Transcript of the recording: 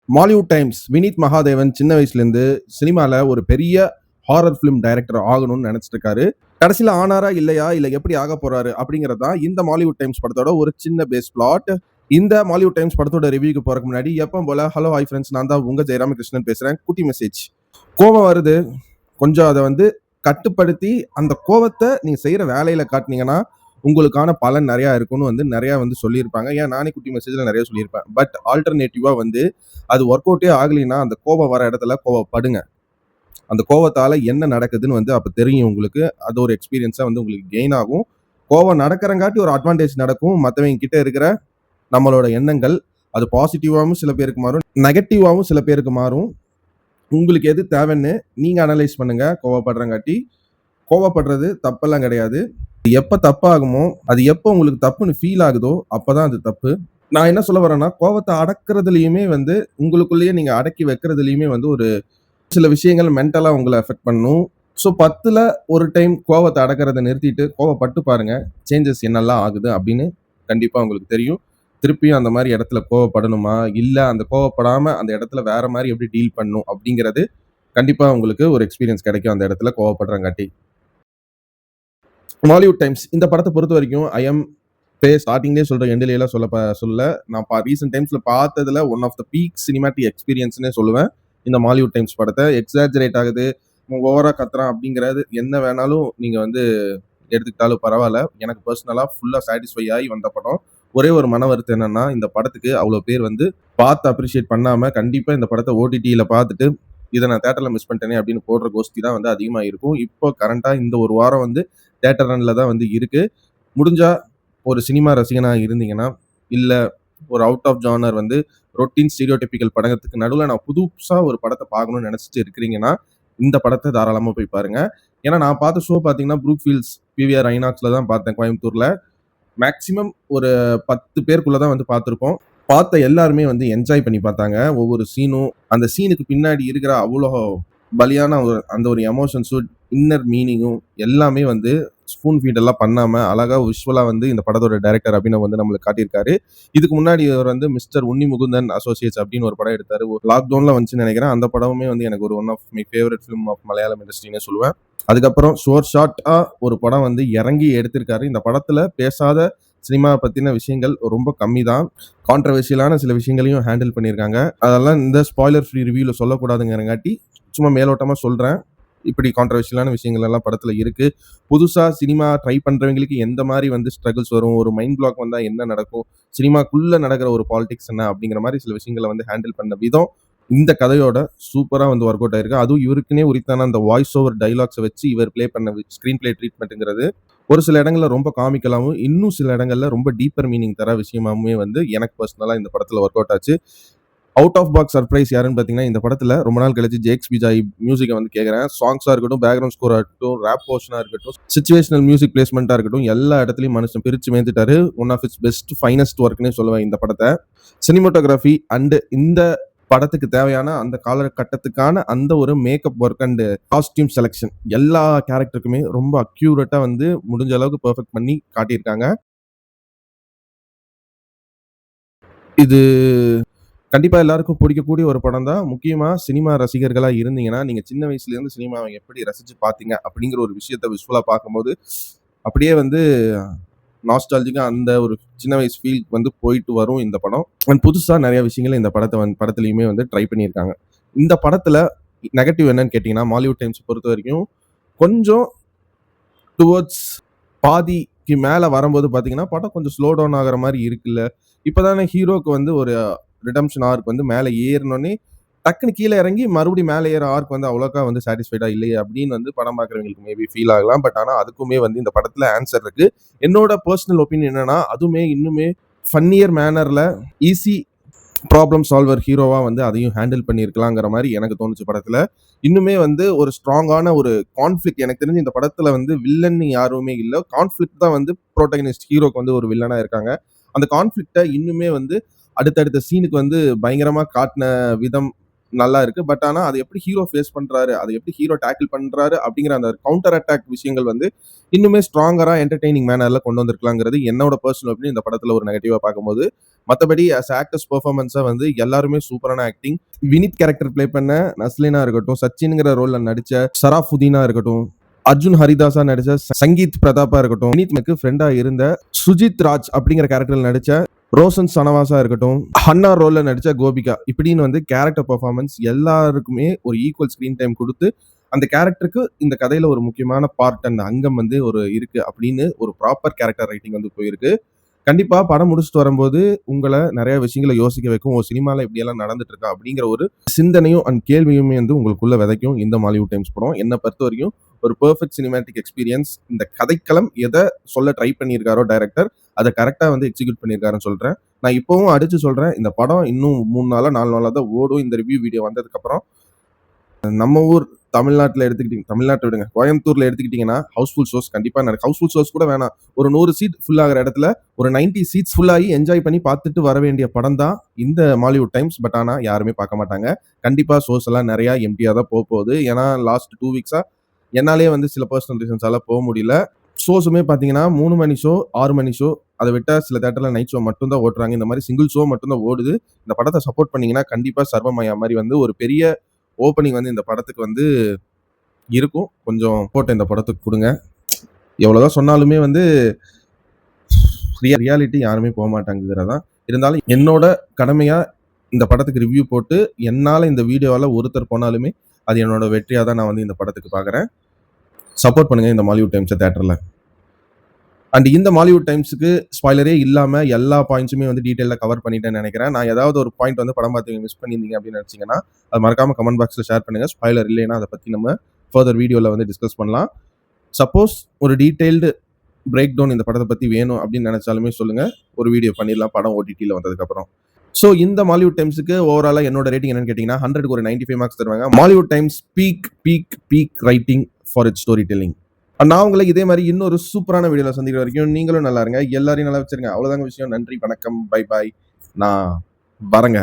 Mollywood times Vineeth Mahadevan சின்ன வயசுலேருந்து சினிமாவில் ஒரு பெரிய ஹாரர் ஃபிலிம் டைரக்டர் ஆகணும்னு நினச்சிட்டு இருக்காரு. கடைசியில் ஆனாரா இல்லையா, இல்லை எப்படி ஆக போறாரு அப்படிங்கிறது தான் இந்த மாலிவுட் டைம்ஸ் படத்தோட ஒரு சின்ன பேஸ் பிளாட். இந்த மாலிவுட் டைம்ஸ் படத்தோட ரிவ்யூக்கு போறதுக்கு முன்னாடி எப்பவும் போல ஹலோ ஹாய் ஃப்ரெண்ட்ஸ், நான் தான் உங்க ஜெயராமகிருஷ்ணன் பேசுறேன். குட்டி மெசேஜ். கோபம் வருது, கொஞ்சம் அதை கட்டுப்படுத்தி அந்த கோவத்தை நீங்க செய்யற வேலையில காட்டினீங்கன்னா உங்களுக்கான பலன் நிறைய இருக்கும்னு நிறைய சொல்லியிருப்பாங்க. ஏன் நானே குட்டி மெசேஜ்ல நிறைய சொல்லியிருப்பேன். பட் ஆல்டர்னேட்டிவா அது ஒர்க் அவுட்டே ஆகலைன்னா அந்த கோபம் வர இடத்துல கோவப்படுங்க. அந்த கோவத்தால என்ன நடக்குதுன்னு அப்ப தெரியும் உங்களுக்கு. அது ஒரு எக்ஸ்பீரியன்ஸா உங்களுக்கு கெயின் ஆகும். கோவம் நடக்கிறங்காட்டி ஒரு அட்வான்டேஜ் நடக்கும். மற்றவங்க கிட்ட இருக்கிற நம்மளோட எண்ணங்கள் அது பாசிட்டிவாகவும் சில பேருக்கு மாறும், நெகட்டிவாகவும் சில பேருக்கு மாறும். உங்களுக்கு எது தேவைன்னு நீங்க அனலைஸ் பண்ணுங்க. கோவப்படுறங்காட்டி கோவப்படுறது தப்பெல்லாம் கிடையாது. எப்ப தப்பாகுமோ, அது எப்போ உங்களுக்கு தப்புன்னு ஃபீல் ஆகுதோ அப்பதான் அது தப்பு. நான் என்ன சொல்ல வரேன்னா, கோவத்தை அடக்குறதுலயுமே உங்களுக்குள்ளேயே நீங்க அடக்கி வைக்கிறதுலயுமே ஒரு சில விஷயங்கள் மென்டலா உங்களை அஃபெக்ட் பண்ணும். ஸோ 10ல ஒரு டைம் கோவத்தை அடக்கிறத நிறுத்திட்டு கோவப்பட்டு பாருங்க. சேஞ்சஸ் என்னெல்லாம் ஆகுது அப்படின்னு கண்டிப்பா உங்களுக்கு தெரியும். திருப்பியும் அந்த மாதிரி இடத்துல கோவப்படணுமா, இல்ல அந்த கோவப்படாம அந்த இடத்துல வேற மாதிரி எப்படி டீல் பண்ணணும் அப்படிங்கிறது கண்டிப்பா உங்களுக்கு ஒரு எக்ஸ்பீரியன்ஸ் கிடைக்கும் அந்த இடத்துல கோவப்படுறங்காட்டி. மாலிவுட் டைம்ஸ் இந்த படத்தை பொறுத்த வரைக்கும் ஸ்டார்டிங்லேயே சொல்ற எண்டிலேயே சொல்ல நான் ரீசெண்ட் டைம்ஸ்ல பார்த்ததுல one of the peak cinematic எக்ஸ்பீரியன்ஸ்னே சொல்லுவேன். இந்த மாலிவுட் டைம்ஸ் படத்தை எக்ஸாஜரேட் ஆகுது, ஓவரா கத்துறான் அப்படிங்கிறது என்ன வேணாலும் நீங்க எடுத்துக்கிட்டாலும் பரவாயில்ல. எனக்கு பர்சனலா ஃபுல்லா சாட்டிஸ்ஃபை ஆகி வந்த படம். ஒரே ஒரு மன வருத்தம் என்னன்னா, இந்த படத்துக்கு அவ்வளோ பேர் பார்த்து அப்ரிஷியேட் பண்ணாம கண்டிப்பா இந்த படத்தை ஓடிடியில பார்த்துட்டு இதை நான் தேட்டர்ல மிஸ் பண்ணிட்டேனே அப்படின்னு போடுற கோஷ்டி தான் அதிகமாக இருக்கும். இப்போ கரண்டா இந்த ஒரு வாரம் தேட்டர் ரன்ல தான் இருக்கு. முடிஞ்சா ஒரு சினிமா ரசிகனாக இருந்தீங்கன்னா, இல்ல ஒரு out of genre routine stereotypical படத்துக்கு நடுவில் நான் புதுசா ஒரு படத்தை பார்க்கணும்னு நினைச்சிட்டு இருக்கிறீங்கன்னா, இந்த படத்தை தாராளமா போய் பாருங்க. ஏன்னா நான் பார்த்த ஷோ பார்த்தீங்கன்னா, ப்ரூக்ஃபீல்ட்ஸ் பிவிஆர் ஐநாக்ஸ்ல தான் பார்த்தேன் கோயம்புத்தூர்ல. மேக்ஸிமம் ஒரு 10 பேருக்குள்ள தான் பார்த்துருப்போம். பார்த்த எல்லாருமே என்ஜாய் பண்ணி பார்த்தாங்க. ஒவ்வொரு சீனும் அந்த சீனுக்கு பின்னாடி இருக்கிற அவ்வளோ பலியான அந்த ஒரு எமோஷன்ஸும் இன்னர் மீனிங்கும் எல்லாமே ஸ்பூன் ஃபீட் எல்லாம் பண்ணாம அழகா விஷுவலா இந்த படத்தோட டைரக்டர் அபினவ் நம்மளுக்கு காட்டியிருக்காரு. இதுக்கு முன்னாடி அவர் மிஸ்டர் உன்னி முகுந்தன் அசோசியேட்ஸ் அப்படின்னு ஒரு படம் எடுத்தாரு. லாக்டவுன்ல வந்துச்சுன்னு நினைக்கிறேன். அந்த படமுமே எனக்கு ஒரு one of my favourite film of Malayalam இண்டஸ்ட்ரின்னு சொல்லுவேன். அதுக்கப்புறம் ஷார்ட்டா ஒரு படம் இறங்கி எடுத்திருக்காரு. இந்த படத்துல பேசாத சினிமா பத்தின விஷயங்கள் ரொம்ப கம்மி தான். கான்ட்ரவர்ஷியலான சில விஷயங்களையும் ஹேண்டில் பண்ணியிருக்காங்க. அதெல்லாம் இந்த ஸ்பாய்லர் ஃப்ரீ ரிவ்யூல சொல்லக்கூடாதுங்கிறங்காட்டி சும்மா மேலோட்டமா சொல்றேன். இப்படி கான்ட்ரவர்ஷியலான விஷயங்கள் எல்லாம் படத்துல இருக்கு. புதுசா சினிமா ட்ரை பண்றவங்களுக்கு எந்த மாதிரி ஸ்ட்ரகிள்ஸ் வரும், ஒரு மைண்ட் பிளாக் வந்தா என்ன நடக்கும், சினிமாக்குள்ள நடக்கிற ஒரு பாலிடிக்ஸ் என்ன அப்படிங்கிற மாதிரி சில விஷயங்களை ஹேண்டில் பண்ண விதம் இந்த கதையோட சூப்பரா ஒர்க் அவுட் ஆயிருக்கு. அதுவும் இவருக்குன்னே உரித்தான அந்த வாய்ஸ் ஓவர் டைலாக்ஸை வச்சு இவர் பிளே பண்ண ஸ்கிரீன் பிளே ட்ரீட்மெண்ட்ங்கிறது ஒரு சில இடங்கள்ல ரொம்ப காமிக்கலாவும், இன்னும் சில இடங்கள்ல ரொம்ப டீப்பர் மீனிங் தர விஷயமாவுமே எனக்கு பர்சனலா இந்த படத்துல ஒர்க் அவுட் ஆச்சு. அவுட் ஆஃப் பாக்ஸ் சர்ப்ரைஸ் யாருன்னு பார்த்தீங்கன்னா, இந்த படத்துல ரொம்ப நாள் கழிச்சு ஜேக்ஸ் விஜய் மியூசிக்கை கேட்குறேன். சாங்ஸா இருக்கட்டும், பேக்ரவுண்ட் ஸ்கோரா இருக்கட்டும், ரேப் போர்ஷனா இருக்கட்டும், சிச்சுவேஷனல் மியூசிக் பிளேஸ்மெண்ட்டா இருக்கட்டும், எல்லா இடத்துலையும் மனுஷன் பிரிச்சு மேய்ந்துட்டாரு. One of its best finest ஒர்க்னே சொல்லுவேன் இந்த படத்தை. சினிமோட்டோகிராஃபி அண்ட் இந்த படத்துக்கு தேவையான அந்த காலகட்டத்துக்கான அந்த ஒரு makeup work and costume selection எல்லா கேரக்டருக்குமே ரொம்ப அக்யூரேட்டா முடிஞ்ச அளவுக்கு பெர்ஃபெக்ட் பண்ணி காட்டியிருக்காங்க. இது கண்டிப்பா எல்லாருக்கும் பிடிக்கக்கூடிய ஒரு படம் தான். முக்கியமா சினிமா ரசிகர்களா இருந்தீங்கன்னா, நீங்க சின்ன வயசுல இருந்து சினிமாவை எப்படி ரசிச்சு பார்த்தீங்க அப்படிங்கிற ஒரு விஷயத்த விஷுவலா பார்க்கும்போது, அப்படியே நாஸ்டால்ஜிக்கா அந்த ஒரு சின்ன வயசு ஃபீல் போயிட்டு வரும் இந்த படம். அண்ட் புதுசா நிறைய விஷயங்கள இந்த படத்துலயுமே ட்ரை பண்ணியிருக்காங்க. இந்த படத்துல நெகட்டிவ் என்னன்னு கேட்டீங்கன்னா, மாலிவுட் டைம்ஸ் பொறுத்தவரைக்கும் கொஞ்சம் டுவர்ட்ஸ் பாதிக்கு மேல வரும்போது பார்த்தீங்கன்னா, படம் கொஞ்சம் ஸ்லோ டவுன் ஆகுற மாரி இருக்குல்ல. இப்பதானே ஹீரோக்கு ஒரு ரிடெம்ப்ஷன் ஆர்க் மேல ஏறுனோனே, டக்குனு கீழ இறங்கி மறுபடியும் மேல ஏற ஆர்க் அவ்வளோக்கா சாட்டிஸ்ஃபைடா இல்லையே அப்படின்னு படம் பார்க்குறவங்களுக்கு மேபி ஃபீல் ஆகலாம். பட் ஆனா அதுக்குமே இந்த படத்துல ஆன்சர் இருக்கு. என்னோட பெர்சனல் ஒப்பீனியன் என்னன்னா, அதுவுமே இன்னுமே ஃபன்னியர் மேனர்ல ஈஸி ப்ராப்ளம் சால்வர் ஹீரோவா அதையும் ஹேண்டில் பண்ணியிருக்கலாங்கிற மாரி எனக்கு தோணுச்சு படத்துல. இன்னுமே ஒரு ஸ்ட்ராங்கான ஒரு கான்ஃப்ளிக்ட் எனக்கு தெரிஞ்சு இந்த படத்துல வில்லன் யாருமே இல்ல. கான்ஃப்ளிக்ட் தான் புரோட்டகனிஸ்ட் ஹீரோக்கு ஒரு வில்லனா இருக்காங்க. அந்த கான்ஃப்ளிக்ட்ட இன்னுமே அடுத்தடுத்த சீனுக்கு பயங்கரமா காட்டின விதம் நல்லா இருக்கு. பட் ஆனா அது எப்படி ஹீரோ ஃபேஸ் பண்றாரு, அதை எப்படி ஹீரோ டேக்கிள் பண்றாரு அப்படிங்கிற அந்த கவுண்டர் அட்டாக் விஷயங்கள் வந்து இன்னுமே ஸ்ட்ராங்கரா என்டர்டெய்னிங் மேனர்ல கொண்டு வந்திருக்கலாங்கிறது என்னோட பர்சனல் ஒப்பீனியன் இந்த படத்துல ஒரு நெகட்டிவா பார்க்கும்போது. மத்தபடி அஸ் ஆக்டர்ஸ் பெர்ஃபார்மன்ஸா வந்து எல்லாருமே சூப்பரான ஆக்டிங். வினித் கேரக்டர் ப்ளே பண்ண நஸ்லினா இருக்கட்டும், சச்சின்ங்கிற ரோல்ல நடிச்ச சராஃபுதீனா இருக்கட்டும், அர்ஜுன் ஹரிதாஸா நடிச்ச சங்கீத் பிரதாப்பா இருக்கட்டும், வினித்க்கு ஃப்ரெண்டா இருந்த சுஜித் ராஜ் அப்படிங்கிற கேரக்டர்ல நடிச்ச ரோஷன் சனவாசா இருக்கட்டும், ஹன்னா ரோல்ல நடிச்ச கோபிகா, இப்படின்னு வந்து கேரக்டர் பெர்ஃபார்மன்ஸ் எல்லாருக்குமே ஒரு ஈக்குவல் ஸ்கிரீன் டைம் கொடுத்து அந்த கேரக்டருக்கு இந்த கதையில ஒரு முக்கியமான பார்ட் அண்ட் அங்கம் வந்து ஒரு இருக்கு அப்படின்னு ஒரு ப்ராப்பர் கேரக்டர் ரைட்டிங் வந்து போயிருக்கு. கண்டிப்பா படம் முடிச்சுட்டு வரும்போது உங்கள நெறைய விஷயங்கள யோசிக்க வைக்கும். ஒரு சினிமால இப்படியெல்லாம் நடந்துட்டு இருக்கா அப்படிங்கிற ஒரு சிந்தனையும் அண்ட் கேள்வியுமே வந்து உங்களுக்குள்ள விதைக்கும் இந்த மாலிவுட் டைம்ஸ் படம். என்ன பொறுத்தவரைக்கும் ஒரு பெர்ஃபெக்ட் சினிமேட்டிக் எக்ஸ்பீரியன்ஸ். இந்த கதைக்களம் எத சொல்ல ட்ரை பண்ணியிருக்காரோ டைரக்டர், அத கரெக்ட்டா வந்து எக்ஸிக்யூட் பண்ணியிருக்காருன்னு சொல்றேன். நான் இப்பவும் அடிச்சு சொல்றேன், இந்த படம் இன்னும் 3 நாளா 4 நாளா தான் ஓடும். இந்த ரிவ்யூ வீடியோ வந்ததுக்கப்புறம். நம்ம ஊர் தமிழ்நாட்டுல தமிழ்நாட்ட விடுங்க. கோயம்புத்தூர்ல எடுத்துக்கிட்டீங்கன்னா, ஹவுஸ்ஃபுல் ஷோஸ் கண்டிப்பா ஹவுஸ்ஃபுல் ஷோஸ் கூட வேணாம். ஒரு 100 சீட் ஃபுல் ஆகுற இடத்துல ஒரு 90 சீட்ஸ் ஃபுல் ஆகி என்ஜாய் பண்ணி பார்த்துட்டு வர வேண்டிய படம் தான் இந்த மாலிவுட் டைம்ஸ். பட் ஆனா யாருமே பார்க்க மாட்டாங்க. கண்டிப்பா ஷோஸ் எல்லாம் நெறைய எம்ப்டியா தான் போகுது. ஏன்னா லாஸ்ட் 2 வீக்ஸா என்னாலயே வந்து சில பர்சனல் ரீசன்ஸால முடியல. ஷோஸுமே பார்த்தீங்கன்னா 3 மணி ஷோ, 6 மணி ஷோ, அத விட்டா சில தியேட்டர்ல நைட் ஷோ மட்டும் தான் ஓட்டுறாங்க. இந்த மாரி சிங்கிள் ஷோ மட்டும் தான் ஓடுது. இந்த படத்த சப்போர்ட் பண்ணீங்கன்னா, கண்டிப்பா சர்வமயா மாரி வந்து ஒரு பெரிய ஓப்பனிங் வந்து இந்த படத்துக்கு வந்து இருக்கும். கொஞ்சம் சப்போர்ட் இந்த படத்துக்கு குடுங்க. எவ்வளவுதான் சொன்னாலுமே வந்து ரியாலிட்டி யாருமே போமாட்டாங்கங்கிறது தான். இருந்தாலும் என்னோட கடமையா இந்த படத்துக்கு ரிவ்யூ போட்டு, என்னால இந்த வீடியோவால ஒருத்தர் போனாலுமே, அது என்னோட வெற்றியா தான் நான் வந்து இந்த படத்துக்கு பார்க்குறேன். சப்போர்ட் பண்ணுங்க இந்த மாலிவுட் டைம்ஸ தியேட்டர்ல. அண்ட் இந்த மாலிவுட் டைம்ஸ்க்கு ஸ்பாய்லரே இல்லாம எல்லா பாயிண்ட்ஸுமே வந்து டீடைலா கவர் பண்ணிட்டேன்னு நெனைக்கிறேன். நான் ஏதாவது ஒரு பாயிண்ட் வந்து படம் பார்த்து மிஸ் பண்ணியிருந்தீங்க அப்படின்னு நெனச்சீங்கன்னா, அது மறக்காம கமெண்ட் பாக்ஸ்ல ஷேர் பண்ணுங்க. ஸ்பாய்லர் இல்லைன்னா அத பத்தி நம்ம ஃபர்தர் வீடியோல வந்து டிஸ்கஸ் பண்ணலாம். சப்போஸ் ஒரு டீடைல்டு பிரேக் டவுன் இந்த படத்த பத்தி வேணும் அப்படின்னு நெனச்சாலுமே சொல்லுங்க. ஒரு வீடியோ பண்ணிடலாம் படம் ஓடிடில வந்ததுக்கப்புறம். ஸோ இந்த மாலிவுட் டைம்ஸ்க்கு ஓவராலா என்னோட ரேட்டிங் என்னன்னு கேட்டீங்கன்னா, 100க்கு ஒரு 95 மார்க்ஸ் தருவாங்க. Mollywood times peak writing for it's story telling. நான் உங்களை இதே மாதிரி இன்னொரு சூப்பரான வீடியோல சந்திக்கிற வரைக்கும் நீங்களும் நல்லா இருங்க. எல்லாரையும் நல்லா வச்சிருங்க. அவ்வளவுதாங்க விஷயம். நன்றி, வணக்கம், பை பாய். நான் வரேங்க.